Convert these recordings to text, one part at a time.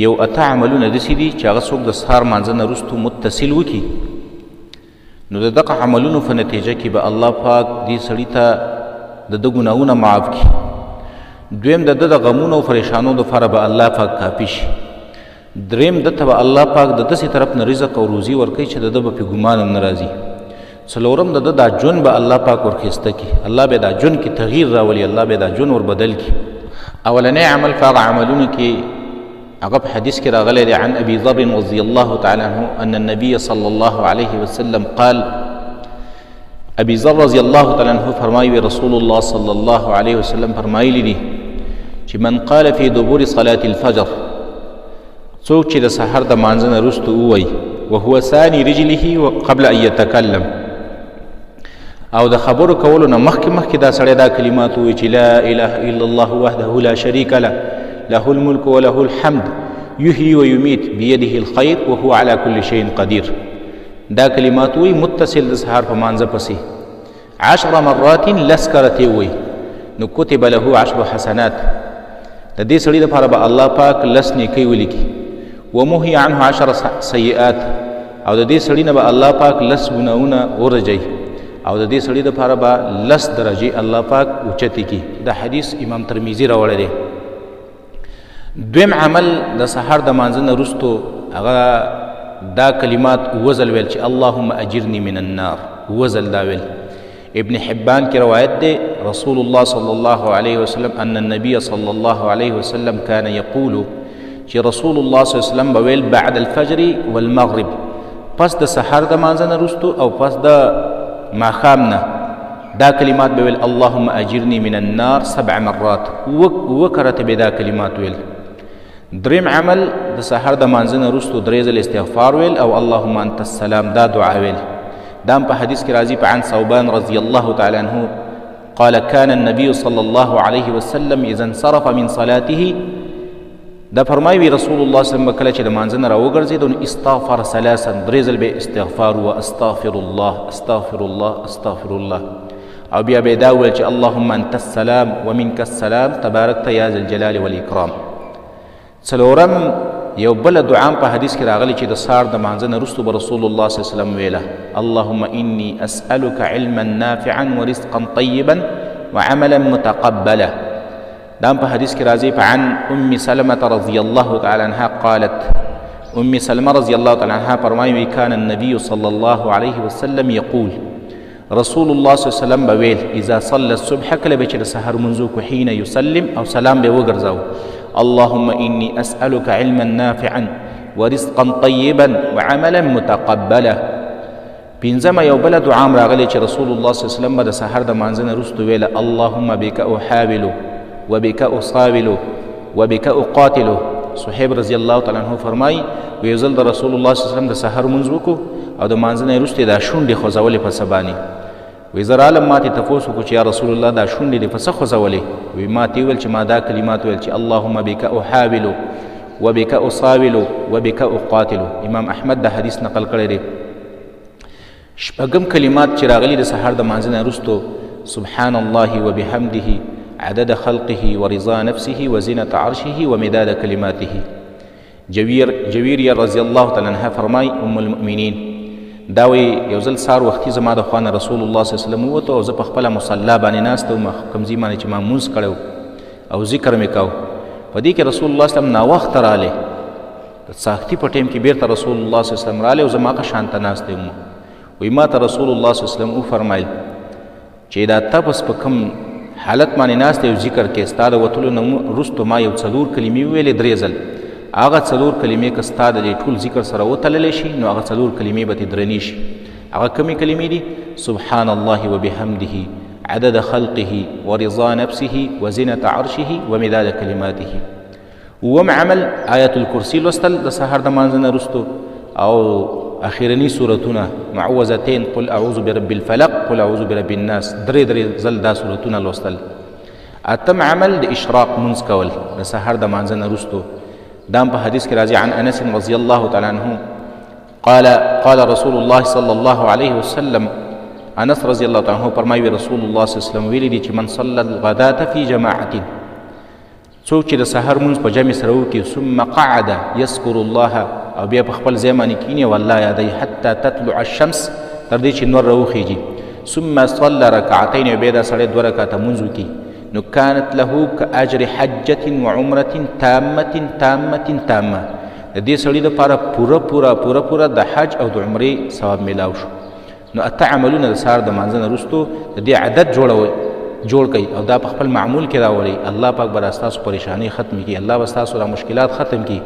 یو اته عملونه داسې دي چې هغه څوک د سهار مانځه نه وروستو متصل وکړي نو د دغه عملونو په نتیجه کې به الله پاک دې سړي ته د ده ګناهونه معاف کړي. دویم د ده د غمونو او پریشانو دپاره به الله پاک کافي شي. دریم ده ته به الله پاک د داسې طرف نه رزق او روزي ورکوي چې د ده به پې ګمان هم نه راځي. څلورم د ده دا ژوند به الله پاک ورښایسته کړي، الله به دا ژوند کې تغییر راولي، الله به دا ژوند وربدل کړي. اولنی عمل په هغه عملونو کې هغه په حدیث کې راغلی دی عن ابي ذر رضي الله تعالى عنه ان النبي صلى الله عليه وسلم قال ابي ذر رضي الله تعالى عنه فرمایي رسول الله صلى الله عليه وسلم فرمایلی دي چې من قال في دبور صلاة الفجر څوک چې د سحر د مانځه نه وروسته ووایي وهو ثاني رجله قبل ان يتكلم او د خبرو کولو نه مخکې دا سړی دا کلمات ووایي چې لا اله الا الله وحده لا شريك له له الملك وله الحمد يحيي ويميت بيده الخير وهو على كل شيء قدير. دا کلمات وی متصل د سهار په مانځه پسې 10 مرات لسکرتې وی نو کتب له 10 حسنات. د دې سړي لپاره به الله پاک لس نیکۍ ولیکي. ومحي عنه 10 سیئات او د دې سړي نه به الله پاک لس ګناهونه ورجوي او د دې سړي لپاره به لس درجې الله پاک اوچتې کړي. دا حدیث امام ترمذي راوړی دی. دویم عمل د سحر د مانځه نه وروستو هغه دا کلمات وزل ویل چې اللهم اجرني من النار. وزل دا ویل. ابن حبان کی روایت دی رسول الله صلی الله علیه وسلم ان النبي صلی الله علیه وسلم كان يقول چې رسول الله صلی الله علیه وسلم بویل بعد الفجر والمغرب پس د سحر د مانځه نه وروستو او پس د ماښام نه دا کلمات بویل اللهم اجرني من النار 7 مرات وکرته به دا کلمات ویل. دریم عمل د سحر د مانځه نه وروستو 3 ځله استغفار ویل او اللهم انت السلام دا دعا ویل. دام په حدیث کې راځي په عن ثوبان رضی الله تعالی عنه قال كان النبي صلى الله عليه وسلم اذا انصرف من صلاته دا فرمایي رسول الله صلی الله علیه وسلم کله چې د مانځه نه راوګرځېد نو استغفر 3 درې ځله به استغفار و استغفر الله استغفر الله استغفر الله او بیا به دا ویل چې اللهم انت السلام ومنك السلام تبارکت یا ذا الجلال والاکرام. څلورم یو بل دعا په حدیث کې راغلی چې د سهار د مانځه نه وروسته به رسول الله صلی الله علیه وسلم ویله اللهم اني اسالك علما نافعا ورزقا طيبا وعملا متقبلا. دا په حدیث کې راځي په عن ام سلمة رضی الله تعالی عنها قالت ام سلمة رضی الله تعالی عنها فرمایي كان النبي صلى الله عليه وسلم يقول رسول الله صلی الله علیه وسلم بویل اذا صلى الصبح کله به چې د سحر منځو کو حين يسلم او سلام به وګرځاو اللهم اني اسالك علما نافعا ورزقا طيبا وعملا متقبلا. پنځمه یو بل دعا راغلی چې رسول الله صلی الله علیه وسلم د سحر د مانځه نه وروسته ویله اللهم بك احاول وبك اصابل وبك اقاتل. صهیب رضی الله تعالی عنه فرمایي یو ځل د رسول الله صلی الله علیه وسلم د سحر منځ وکړو او د مانځه نه وروسته دا شونډې خوځولې په څه باندې وی زه رالم ما تې تپوس وکړو چې یا رسول الله دا شونډې دې په څه خوځولې وی ما تې وویل چې ما دا کلمات ویل چې اللهم بك احاول وبك اصابل وبك اقاتل. امام احمد دا حدیث نقل کړی دی. شپږم کلمات چې راغلي د سحر د مانځه نه وروستو سبحان الله وبحمده عدد خلقه ورضا نفسه وزنة عرشه ومداد كلماته. جویریه رضی الله تعالی عنها فرمای ام المؤمنین دا وی یو ځل سهار وختي زما د خوا نه رسول الله صلی الله علیه وسلم ووته او زه په خپله مصلا باندې ناست وم کوم ځای باندې چې ما مونځ کړی او ذکر مې کو په دې کې رسول الله صلی الله علیه وسلم ناوخته رالی د ساختي په ټیم کې بیرته رسول الله صلی الله علیه وسلم رالی او زه ما هغه شانته ناست وم وی ما ته رسول الله صلی الله علیه وسلم وفرمایل چې دا تپس په کوم حالت باندې ناست یو ذکر کې ستا د وتلو نه وروسته ما یو 4 کلمې ویلې 3 ځل هغه 4 کلمې که ستا د ټول ذکر سره وتللی شي نو هغه 4 کلمې به تې درنې شي. هغه کومې کلمې دي سبحان الله وبحمده عدد خلقه ورضا نفسه وزنة عرشه ومداد كلماته. وم عمل آیت الکرسی لوستل د سحر د مانځه نه وروستو او اخیرنی سورتونه معوذتین قل اعوذ برب الفلق قل اعوذ برب الناس 3 ځل دا سورتونه لوستل. اتم عمل د اشراق منځ کول د سحر د مانځه نه وروستو. دام په حدیث کې راځي عن انس رضی الله تعالی عنه قال رسول الله صلی الله علیه وسلم انس رضی الله تعالی عنه فرمایي رسول الله صلی الله علیه وسلم ویلي دي چې من صلى الغداة فی جماعة څوک چې د سحر مونځ په جمع سره وکړي ثم قعد یذکر الله او بیا په خپل ځای باندې کینی او الله یادوي حتی تطلع الشمس تر دې چې نور راوخیږي ثم صلى ركعتين بیا دا سړی 2 رکعته مونځ وکړي نو كانت له كأجر حجة وعمرة تامة د دې سړي دپاره پوره د حج او د عمرې ثواب میلاو شو. نو 8 عملونه د سهار د مانځه نه وروستو د دې عادت جوړ کړئ او دا په خپل معمول کې راولئ. الله پاک به ستاسو پریشانۍ ختم کړي، الله به ستاسو را مشکلات ختم کړي،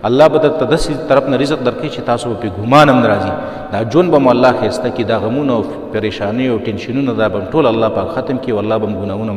الله به درته داسې طرف نه رزق درکړي چې تاسو به پرې ګمان هم نه راځي. دا ژوند به مو الله ښایسته کړي، دا غمونه او پریشانۍ او ټینشنونه دا به ټول الله پاک ختم کړي او الله به ګناهونه